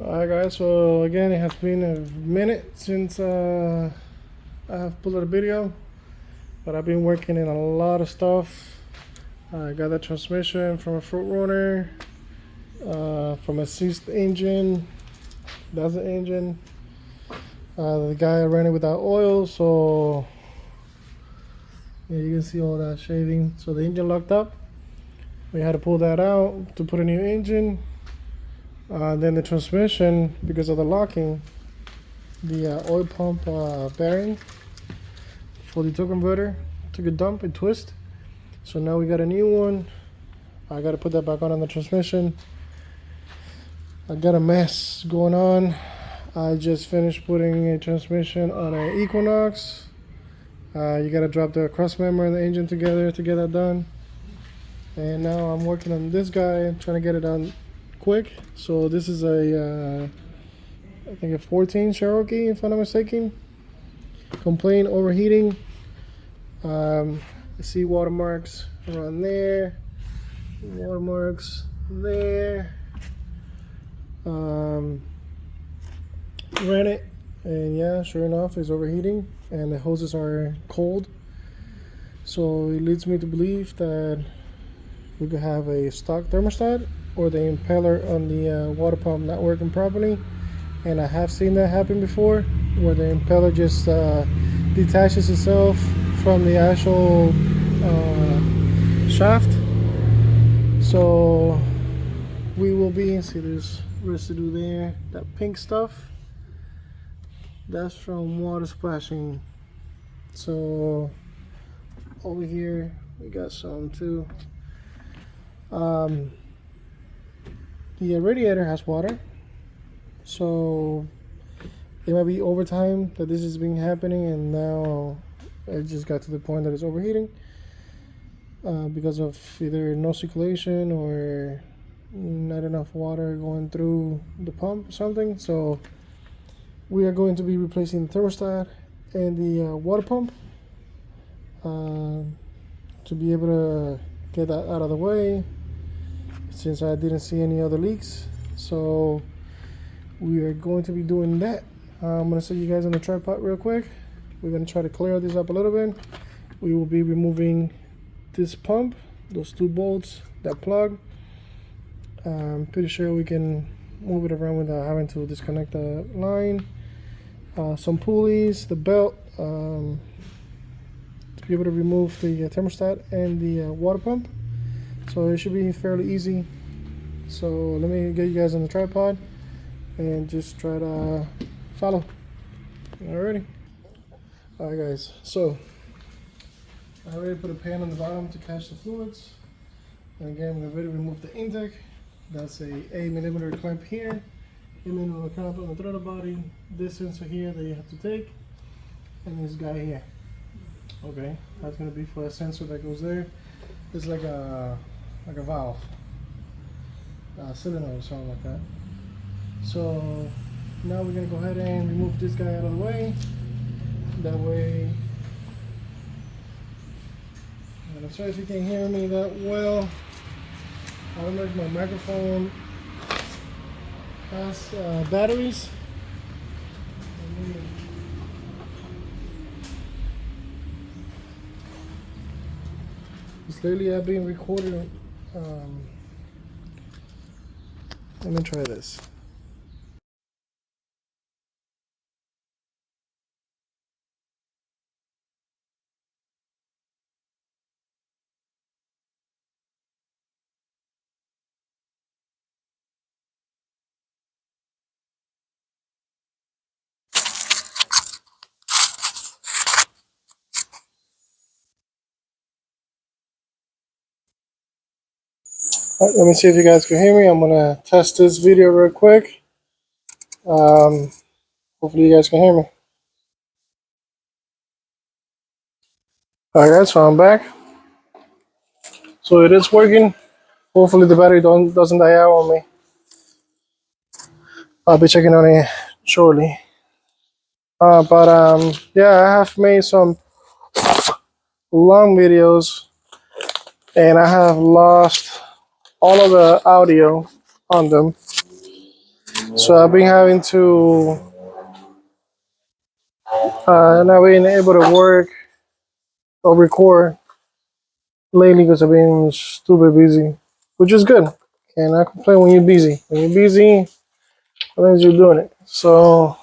Alright guys, so again it has been a minute since I have pulled out a video, but I've been working in a lot of stuff. I got the transmission from a fruit runner, from a seized engine. That's the engine. The guy ran it without oil, so yeah, you can see all that shaving. So the engine locked up. We had to pull that out to put a new engine. Then the transmission, because of the locking, the oil pump bearing for the tow converter took a dump and twist. So now we got a new one. I got to put that back on the transmission. I got a mess going on. I just finished putting a transmission on an Equinox. You got to drop the cross member and the engine together to get that done. And now I'm working on this guy, trying to get it done quick. So this is a I think a 14 Cherokee, if I'm not mistaken. Complaint overheating. I see watermarks around there, watermarks there. Ran it, and yeah, sure enough, it's overheating, and the hoses are cold. So it leads me to believe that we could have a stock thermostat or the impeller on the water pump not working properly. And I have seen that happen before, where the impeller just detaches itself from the actual shaft. So we will be, see there's residue there, that pink stuff, that's from water splashing. So over here we got some too. The radiator has water, so it might be over time that this has been happening, and now it just got to the point that it's overheating because of either no circulation or not enough water going through the pump or something. So we are going to be replacing the thermostat and the water pump to be able to get that out of the way, since I didn't see any other leaks. So we are going to be doing that. I'm going to set you guys on the tripod real quick. We're going to try to clear this up a little bit. We will be removing this pump, those two bolts, that plug. I'm pretty sure we can move it around without having to disconnect the line. Some pulleys, the belt, to be able to remove the thermostat and the water pump. So it should be fairly easy. So let me get you guys on the tripod and just try to follow. Alrighty. Alright guys, so I already put a pan on the bottom to catch the fluids. And again, we've already removed the intake. That's a 8mm clamp here, 8mm clamp on the throttle body, this sensor here that you have to take, and this guy here. Okay, that's gonna be for a sensor that goes there. It's like a valve, a solenoid or something like that. So now we're gonna go ahead and remove this guy out of the way. That way, and I'm sorry if you can't hear me that well. I don't know if my microphone has batteries. Lately I've been recording. Let me try this. Alright, let me see if you guys can hear me. I'm gonna test this video real quick. Hopefully you guys can hear me. Alright guys, so I'm back. So it is working. Hopefully the battery doesn't die out on me. I'll be checking on it shortly. Yeah, I have made some long videos and I have lost all of the audio on them. So I've been having to not being able to work or record lately because I've been stupid busy, which is good. Cannot complain when you're busy. When you're busy, that means you're doing it. So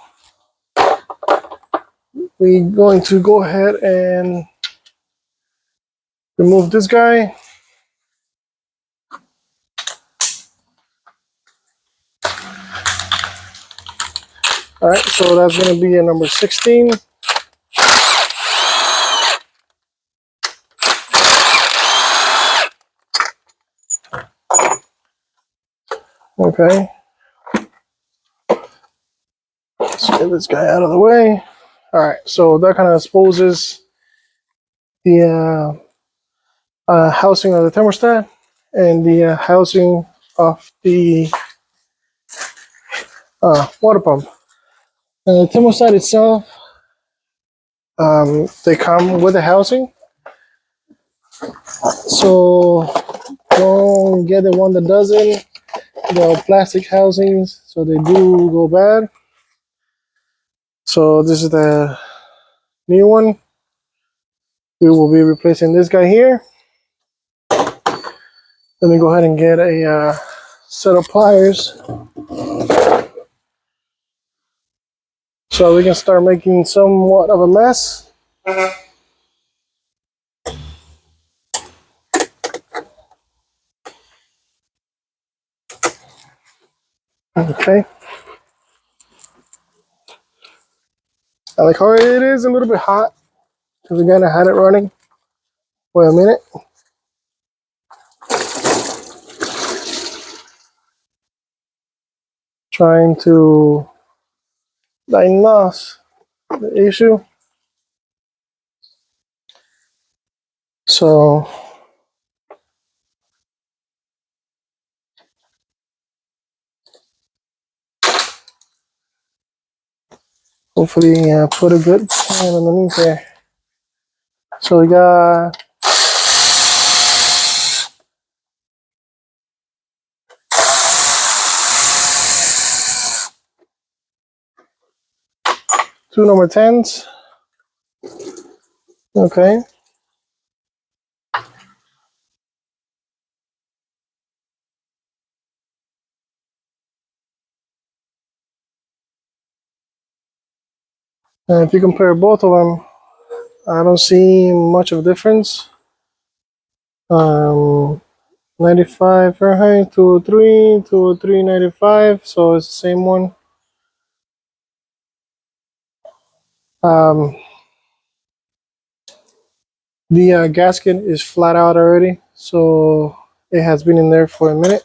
we're going to go ahead and remove this guy. All right, so that's going to be a number 16. Okay, let's get this guy out of the way. All right, so that kind of exposes the housing of the thermostat and the housing of the water pump. The thermostat itself, they come with the housing, so don't get the one that doesn't. The plastic housings, so they do go bad. So this is the new one. We will be replacing this guy here. Let me go ahead and get a set of pliers so we can start making somewhat of a mess. Okay. I like how it is a little bit hot because we kind of had it running for a minute. Trying to diagnose the issue. So hopefully put a good pan underneath there. So we got two number 10s. Okay. And if you compare both of them, I don't see much of a difference. 95 Fahrenheit, 203, 203, 95, so it's the same one. Um, the gasket is flat out already, so it has been in there for a minute.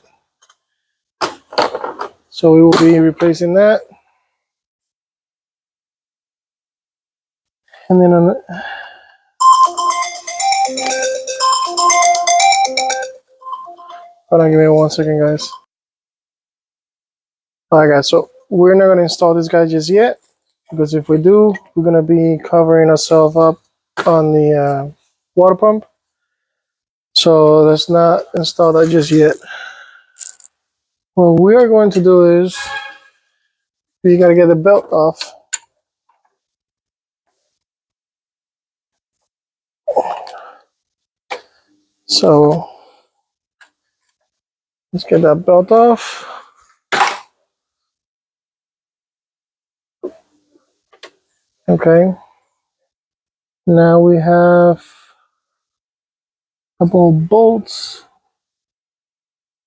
So we will be replacing that. And then on hold on, give me 1 second, guys. Alright, guys, so we're not going to install this guy just yet, because if we do, we're going to be covering ourselves up on the water pump. So let's not install that just yet. What we are going to do is we got to get the belt off. So let's get that belt off. Okay. Now we have a couple of bolts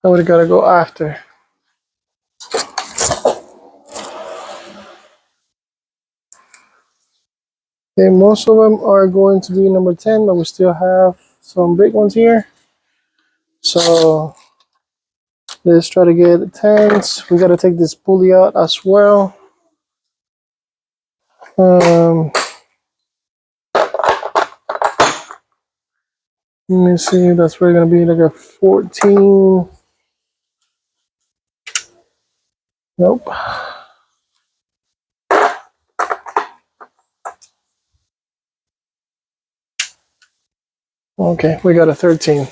that we got to go after. Okay, most of them are going to be number 10, but we still have some big ones here. So let's try to get the 10s. We got to take this pulley out as well. Let me see, that's probably going to be like a 14. Nope. Okay, we got a 13.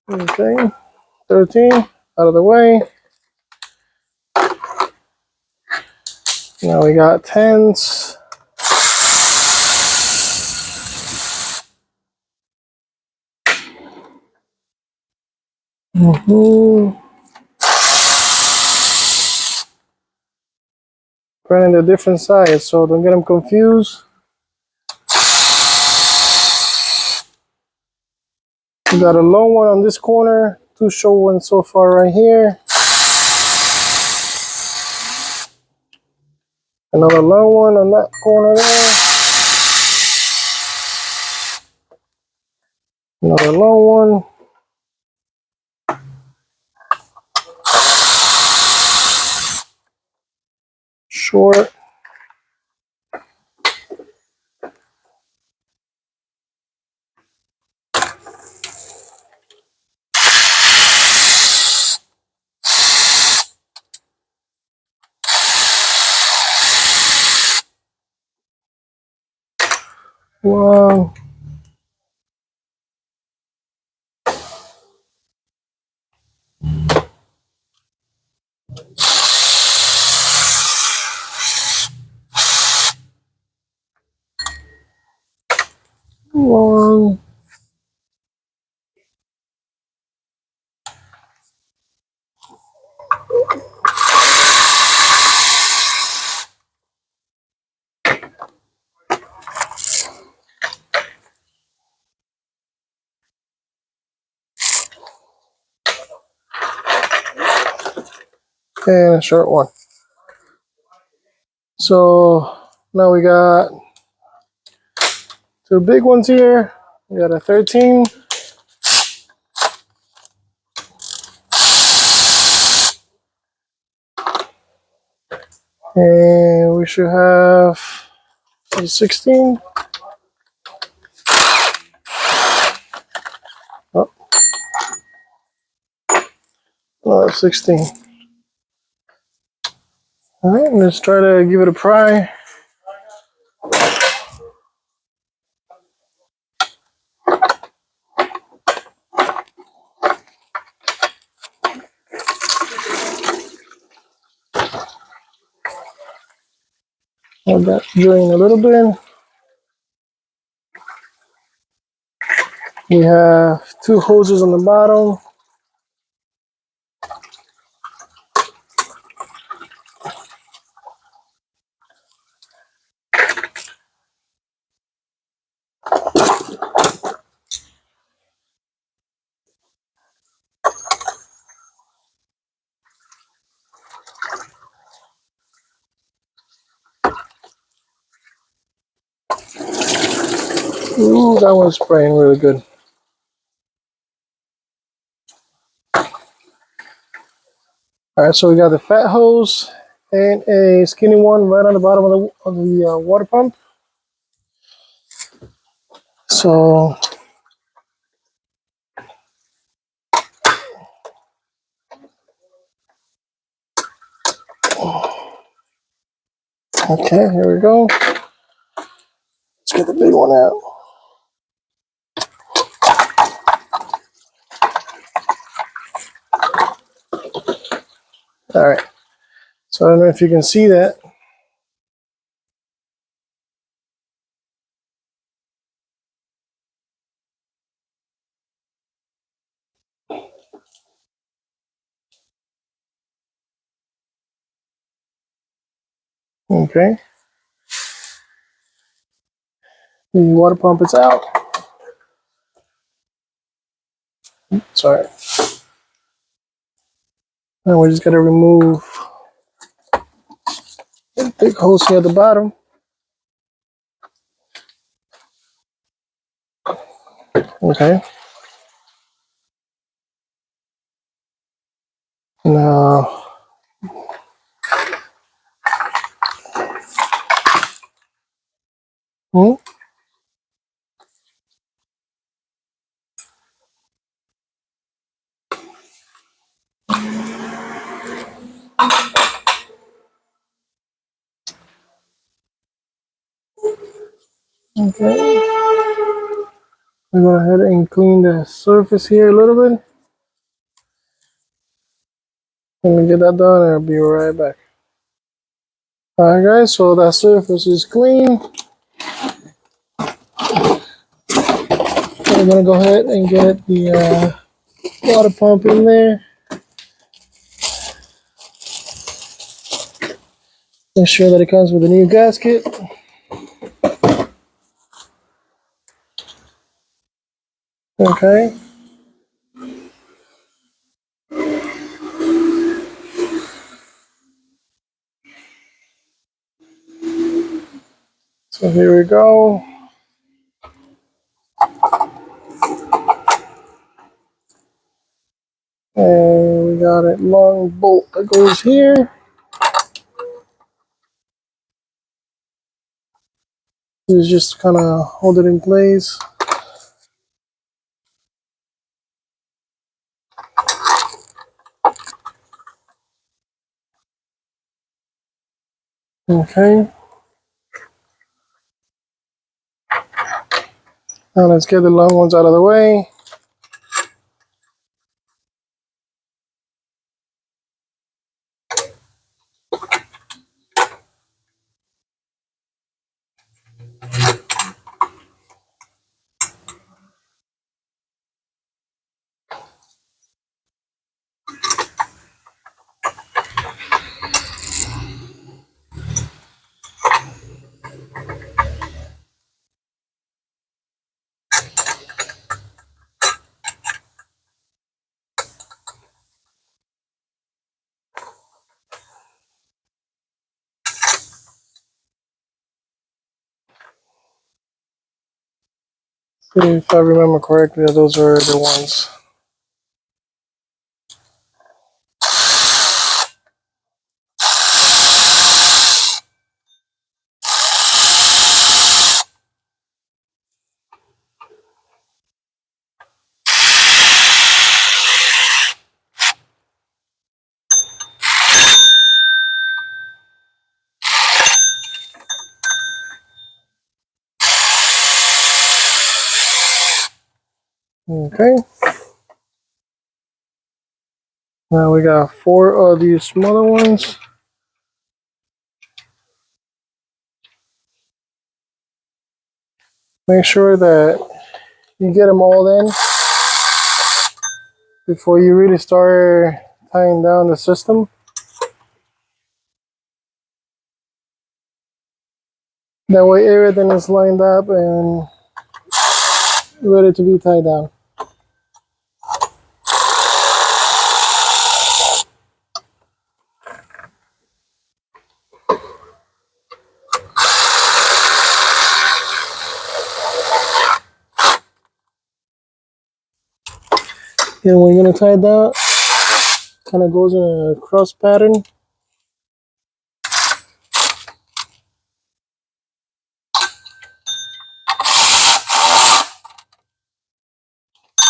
Okay, 13 out of the way. Now we got 10s. Printing the different sides, so don't get them confused. We got a long one on this corner, two short ones so far right here. Another long one on that corner there. Another long one. Short. Long. Long. And a short one. So now we got two big ones here. We got a 13. And we should have a 16. Oh, no, 16. All right, let's try to give it a pry. Let that drain a little bit. We have two hoses on the bottom. Ooh, that one's spraying really good. All right, so we got the fat hose and a skinny one right on the bottom of the water pump. So okay, here we go. Let's get the big one out. All right, so I don't know if you can see that. Okay, the water pump is out. Sorry. Now we just got to remove the big hose here at the bottom. Okay. Now, okay. We go ahead and clean the surface here a little bit. Let me get that done and I'll be right back. Alright guys, so that surface is clean. I'm gonna go ahead and get the water pump in there. Make sure that it comes with a new gasket. Okay. So here we go. And we got a long bolt that goes here. This just kind of hold it in place. Okay. Now let's get the long ones out of the way. If I remember correctly, those are the ones. Okay. Now we got 4 of these smaller ones. Make sure that you get them all in before you really start tying down the system. That way everything is lined up and ready to be tied down. And when you're gonna tie it down, kind of goes in a cross pattern.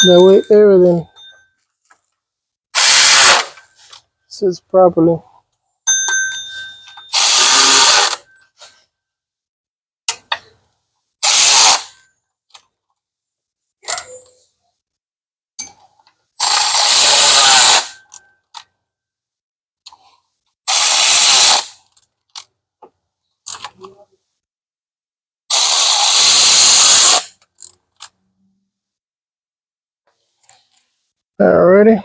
That way everything sits properly. Alrighty.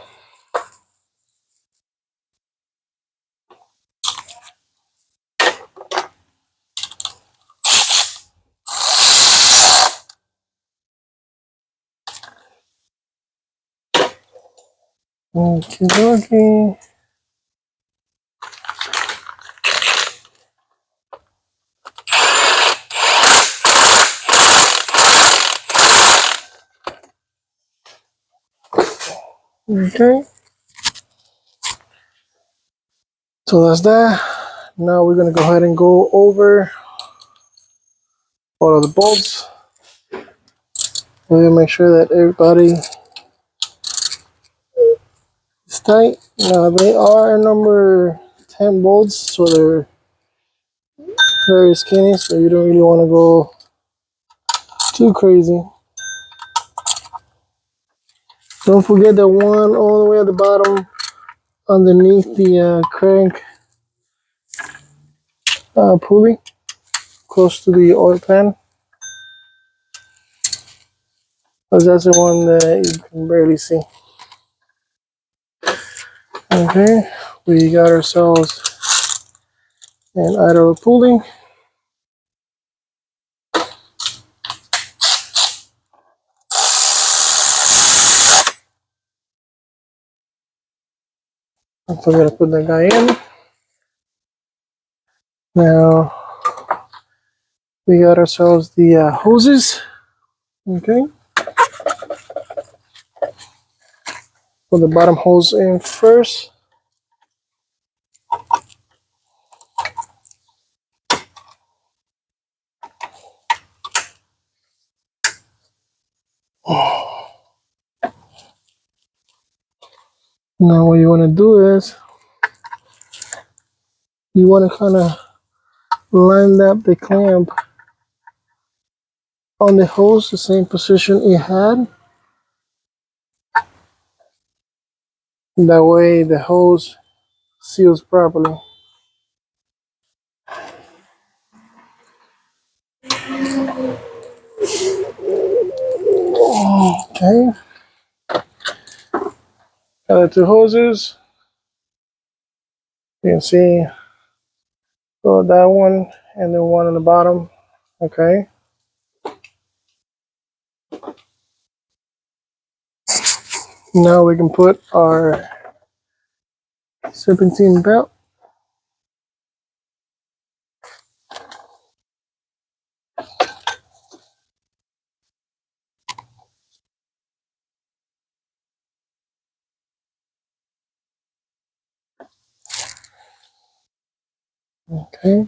Okay. Okay. So that's that. Now we're gonna go ahead and go over all of the bolts. We're gonna make sure that everybody is tight. Now they are number 10 bolts, so they're very skinny, so you don't really want to go too crazy. Don't forget the one all the way at the bottom underneath the crank pulley, close to the oil pan, because that's the one that you can barely see. Okay, we got ourselves an idle pulley. Don't forget to put that guy in. Now we got ourselves the hoses. Okay, put the bottom hose in first. Now what you want to do is you want to kind of line up the clamp on the hose the same position it had. That way the hose seals properly. Okay, got the two hoses. You can see that one and the one on the bottom. Okay. Now we can put our serpentine belt. Okay.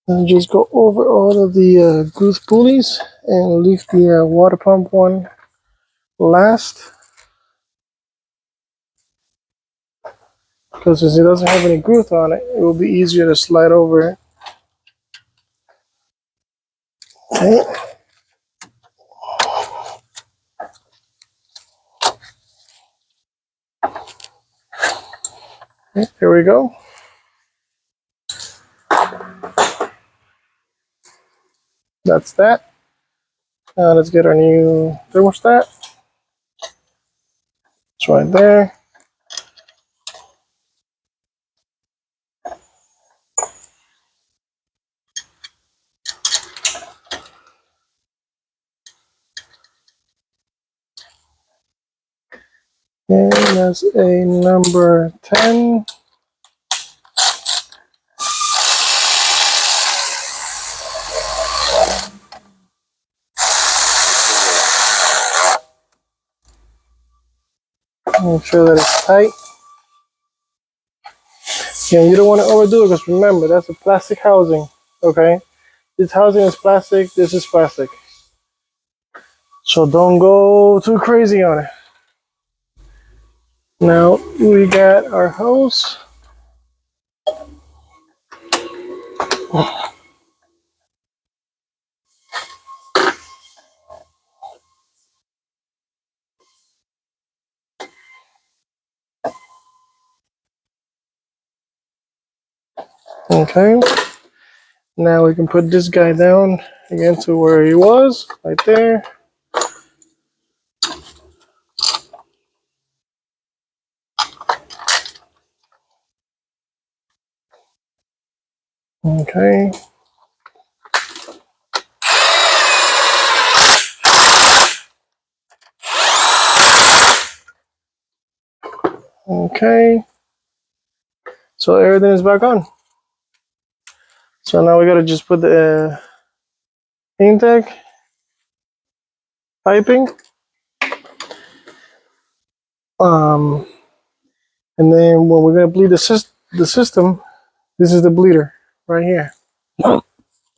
And just go over all of the grease pulleys and leave the water pump one last. Because since it doesn't have any groove on it, it will be easier to slide over it. Okay. Okay, here we go. That's that. Let's get our new thermostat. It's right there. And that's a number 10. Make sure that it's tight. Yeah, you don't want to overdo it because remember, that's a plastic housing, okay? This housing is plastic, this is plastic. So don't go too crazy on it. Now we got our hose. Okay. Now we can put this guy down again to where he was, right there. Okay. Okay. So everything is back on. So now we gotta just put the intake piping. And then when we're gonna bleed the system, this is the bleeder right here. You're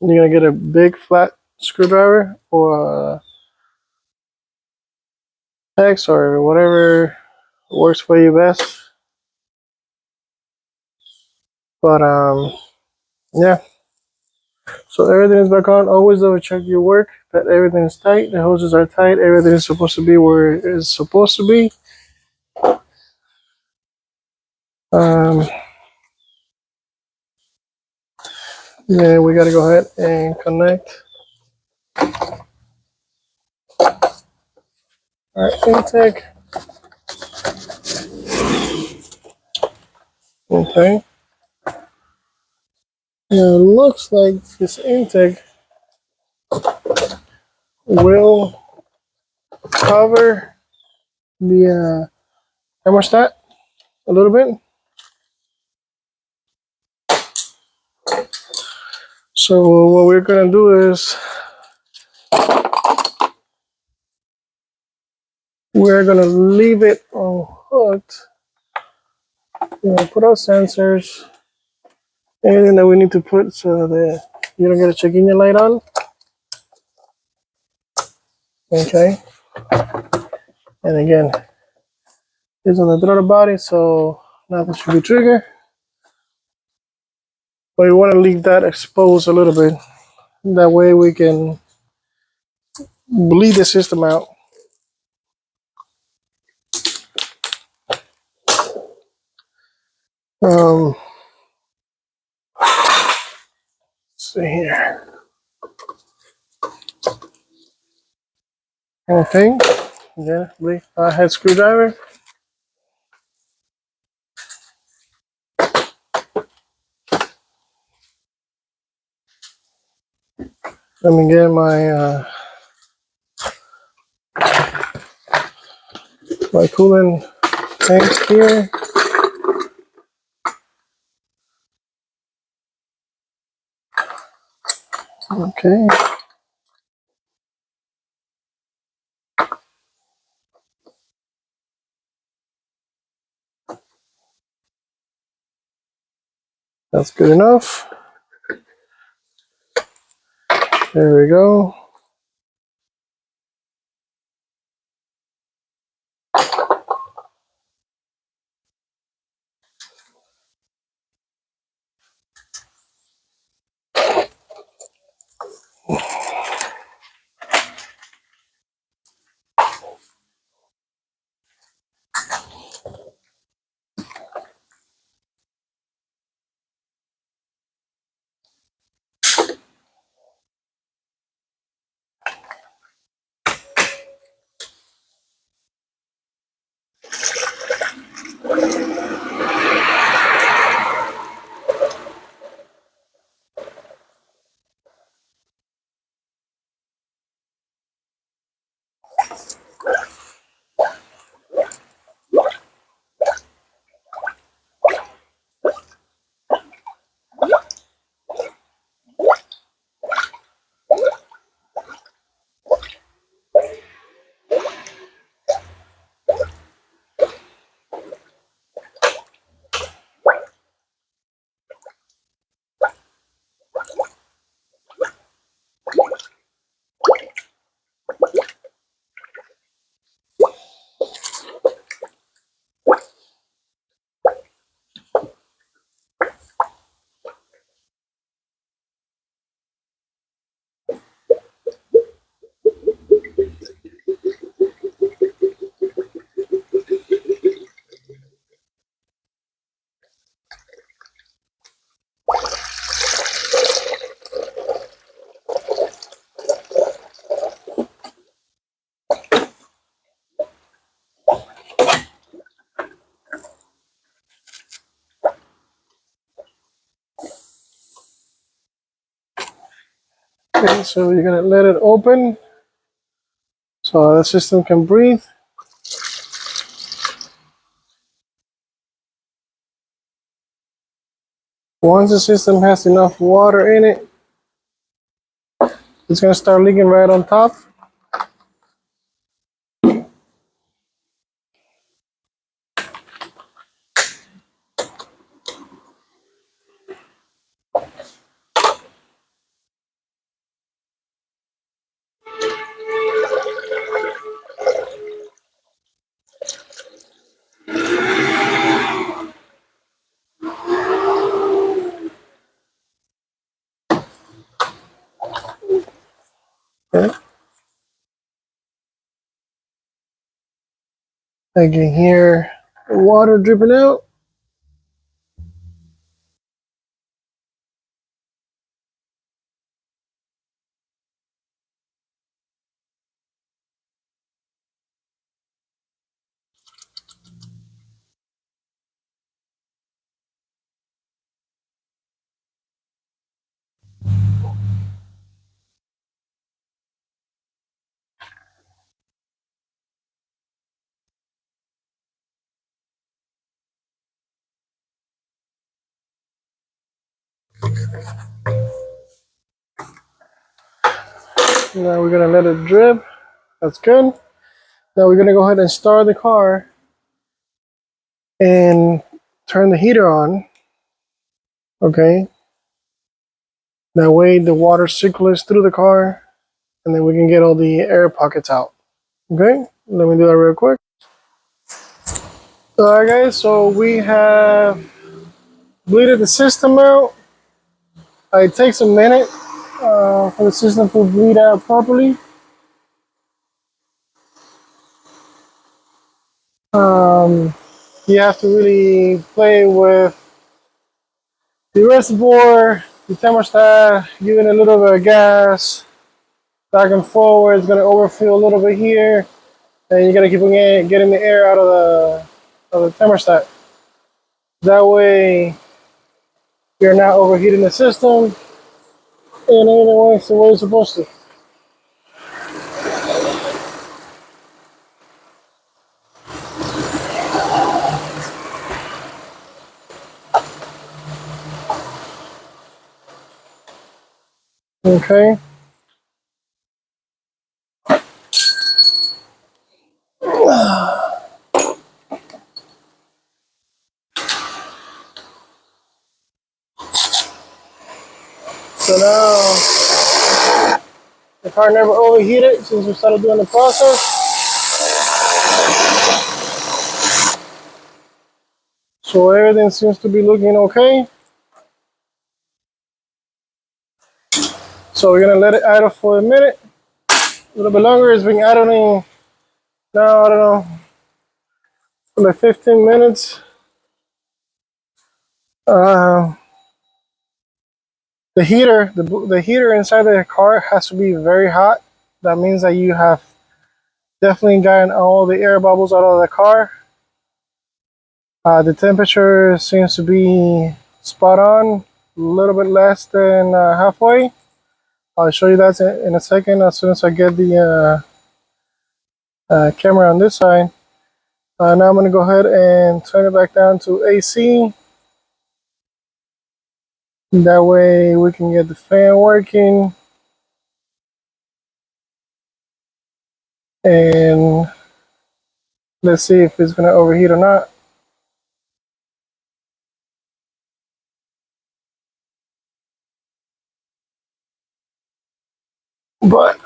gonna get a big flat screwdriver or a hex or whatever works for you best. But yeah. So everything is back on. Always double check your work that everything is tight. The hoses are tight. Everything is supposed to be where it is supposed to be. Um, yeah, we gotta go ahead and connect our intake. Okay. Now it looks like this intake will cover the thermostat a little bit. So what we're gonna do is we're gonna leave it on hooked. Put our sensors, anything that we need to put so that you don't get a chiquinha light on. Okay. And again, it's on the throttle body, so nothing should be triggered. But you want to leave that exposed a little bit. That way we can bleed the system out. Let's see here. Okay. Yeah, head screwdriver. Let me get my coolant tank here. Okay. That's good enough. There we go. Okay, so you're gonna let it open so the system can breathe. Once the system has enough water in it, it's gonna start leaking right on top. Okay. I can hear the water dripping out. Now we're gonna let it drip. That's good. Now we're gonna go ahead and start the car and turn the heater on. Okay. That way the water circulates through the car and then we can get all the air pockets out. Okay, let me do that real quick. Alright guys, so we have bleeded the system out. It takes a minute for the system to bleed out properly. Um, you have to really play with the reservoir, the thermostat, giving a little bit of gas, back and forward. It's going to overfill a little bit here, and you got to keep on getting the air out of the thermostat. That way, you're not overheating the system, and everything works the way it's supposed to. Okay. So now the car never overheated since we started doing the process. So everything seems to be looking okay. So we're gonna let it idle for a minute, a little bit longer. It's been idling now, I don't know, like 15 minutes. Uh, the heater inside the car has to be very hot. That means that you have definitely gotten all the air bubbles out of the car. The temperature seems to be spot on, a little bit less than halfway. I'll show you that in a second as soon as I get the camera on this side. Now I'm going to go ahead and turn it back down to AC. That way we can get the fan working. And let's see if it's going to overheat or not. But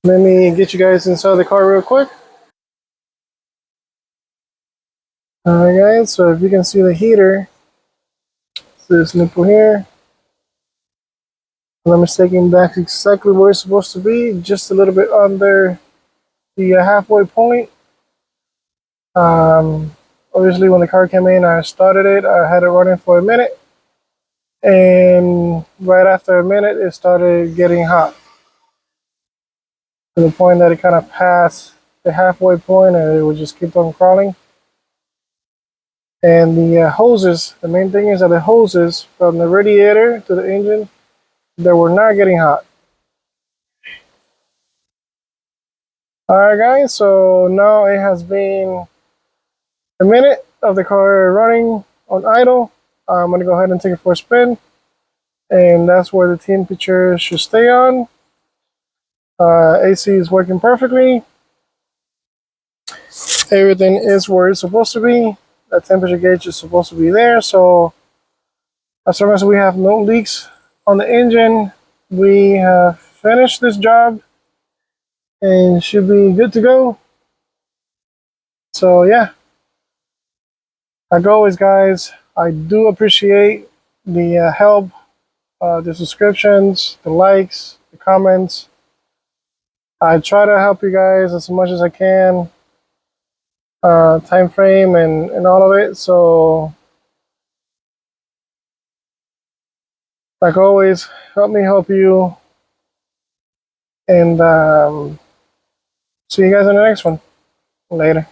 let me get you guys inside the car real quick. Alright guys, so if you can see the heater, this nipple here. If I'm not mistaken, that's exactly where it's supposed to be, just a little bit under the halfway point. Obviously when the car came in, I started it, I had it running for a minute, and right after a minute it started getting hot to the point that it kind of passed the halfway point and it would just keep on crawling. And the hoses, the main thing is that the hoses from the radiator to the engine, they were not getting hot. Alright guys, so now it has been a minute of the car running on idle. I'm going to go ahead and take it for a spin, and that's where the temperature should stay on. AC is working perfectly. Everything is where it's supposed to be. The temperature gauge is supposed to be there, so as long as we have no leaks on the engine, we have finished this job and should be good to go. So yeah, like always guys, I do appreciate the help, the subscriptions, the likes, the comments. I try to help you guys as much as I can, time frame and all of it. So like always, help me help you, and see you guys in the next one. Later.